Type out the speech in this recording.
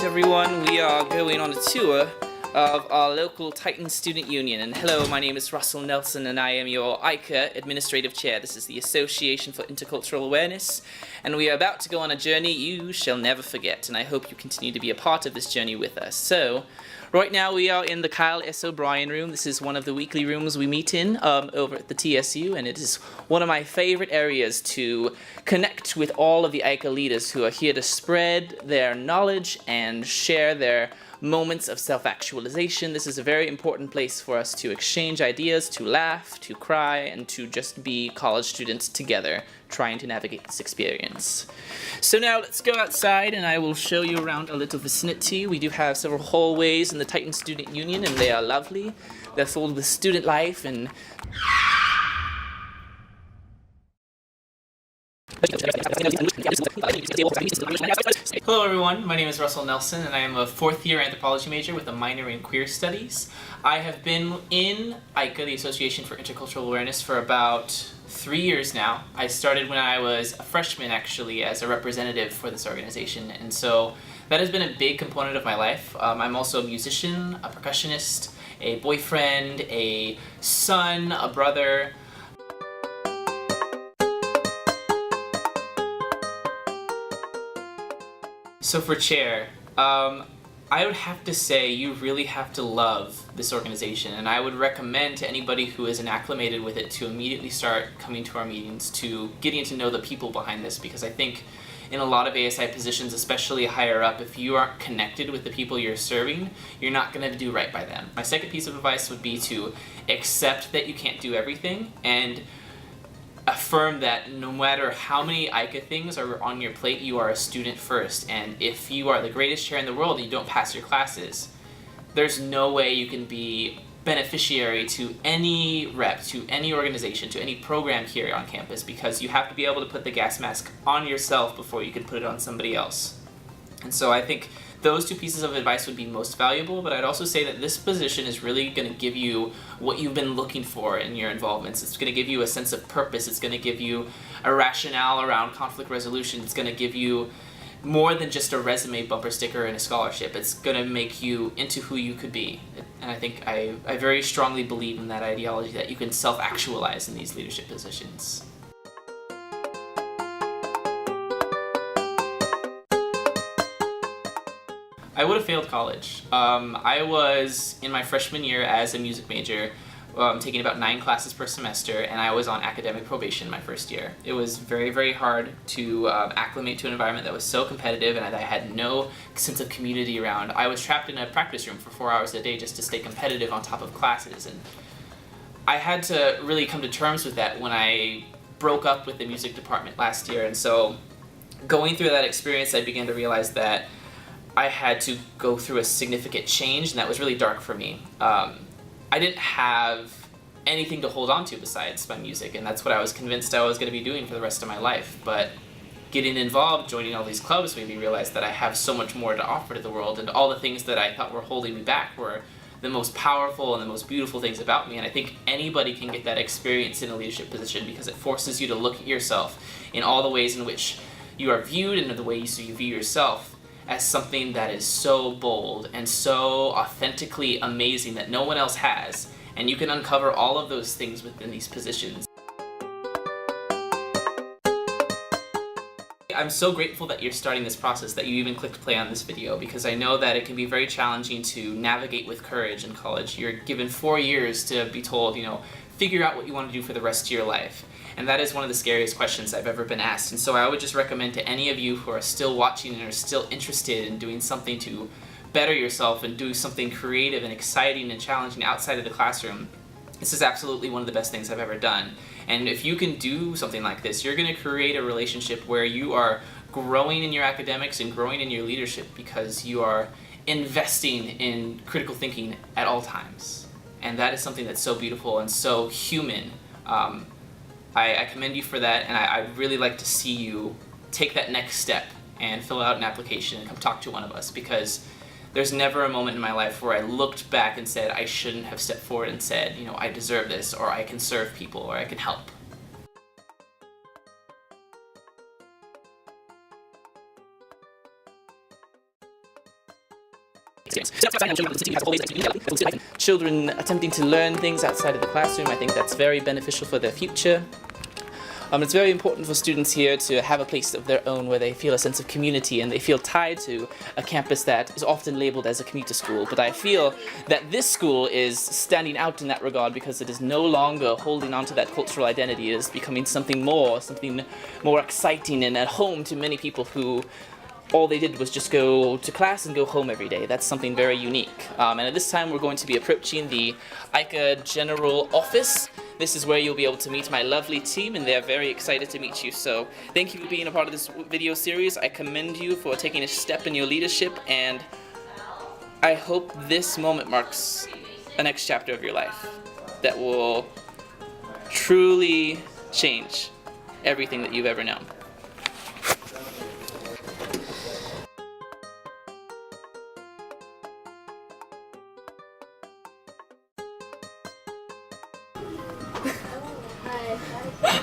Alright everyone, we are going on a tour of our local Titan Student Union. And hello, my name is Russell Nelson and I am your AICA Administrative Chair. This is the Association for Intercultural Awareness, and we are about to go on a journey you shall never forget, and I hope you continue to be a part of this journey with us. So, right now we are in the Kyle S. O'Brien room. This is one of the weekly rooms we meet in over at the TSU, and it is one of my favorite areas to connect with all of the AICA leaders who are here to spread their knowledge and share their moments of self-actualization. This is a very important place for us to exchange ideas, to laugh, to cry, and to just be college students together trying to navigate this experience. So now let's go outside and I will show you around a little vicinity. We do have several hallways in the Titan Student Union and they are lovely. They're filled with student life and Hello everyone, my name is Russell Nelson and I am a fourth-year anthropology major with a minor in queer studies. I have been in AICA, the Association for Intercultural Awareness, for about 3 years now. I started when I was a freshman actually as a representative for this organization, and so that has been a big component of my life. I'm also a musician, a percussionist, a boyfriend, a son, a brother. So for chair, I would have to say you really have to love this organization, and I would recommend to anybody who isn't acclimated with it to immediately start coming to our meetings, to getting to know the people behind this, because I think in a lot of ASI positions, especially higher up, if you aren't connected with the people you're serving, you're not going to do right by them. My second piece of advice would be to accept that you can't do everything and affirm that no matter how many AICA things are on your plate, you are a student first, and if you are the greatest chair in the world and you don't pass your classes, there's no way you can be beneficiary to any rep, to any organization, to any program here on campus, because you have to be able to put the gas mask on yourself before you can put it on somebody else. And so I think those two pieces of advice would be most valuable, but I'd also say that this position is really going to give you what you've been looking for in your involvements. It's going to give you a sense of purpose. It's going to give you a rationale around conflict resolution. It's going to give you more than just a resume bumper sticker and a scholarship. It's going to make you into who you could be. And I think I very strongly believe in that ideology that you can self-actualize in these leadership positions. I would have failed college. I was in my freshman year as a music major, taking about 9 classes per semester, and I was on academic probation my first year. It was very, very hard to acclimate to an environment that was so competitive and that I had no sense of community around. I was trapped in a practice room for 4 hours a day just to stay competitive on top of classes, and I had to really come to terms with that when I broke up with the music department last year. And so going through that experience, I began to realize that I had to go through a significant change, and that was really dark for me. I didn't have anything to hold on to besides my music, and that's what I was convinced I was going to be doing for the rest of my life. But getting involved, joining all these clubs, made me realize that I have so much more to offer to the world, and all the things that I thought were holding me back were the most powerful and the most beautiful things about me. And I think anybody can get that experience in a leadership position, because it forces you to look at yourself in all the ways in which you are viewed and the way you view yourself as something that is so bold and so authentically amazing that no one else has, and you can uncover all of those things within these positions. I'm so grateful that you're starting this process, that you even clicked play on this video, because I know that it can be very challenging to navigate with courage in college. You're given 4 years to be told, figure out what you want to do for the rest of your life. And that is one of the scariest questions I've ever been asked. And so I would just recommend to any of you who are still watching and are still interested in doing something to better yourself and do something creative and exciting and challenging outside of the classroom, this is absolutely one of the best things I've ever done. And if you can do something like this, you're going to create a relationship where you are growing in your academics and growing in your leadership, because you are investing in critical thinking at all times. And that is something that's so beautiful and so human. I commend you for that, and I'd really like to see you take that next step and fill out an application and come talk to one of us, because there's never a moment in my life where I looked back and said I shouldn't have stepped forward and said, I deserve this, or I can serve people, or I can help. Children attempting to learn things outside of the classroom, I think that's very beneficial for their future. It's very important for students here to have a place of their own where they feel a sense of community and they feel tied to a campus that is often labeled as a commuter school. But I feel that this school is standing out in that regard because it is no longer holding on to that cultural identity. It is becoming something more exciting and at home to many people who all they did was just go to class and go home every day. That's something very unique. And at this time we're going to be approaching the AICA General Office. This is where you'll be able to meet my lovely team, and they're very excited to meet you. So thank you for being a part of this video series. I commend you for taking a step in your leadership, and I hope this moment marks a next chapter of your life that will truly change everything that you've ever known. Hi.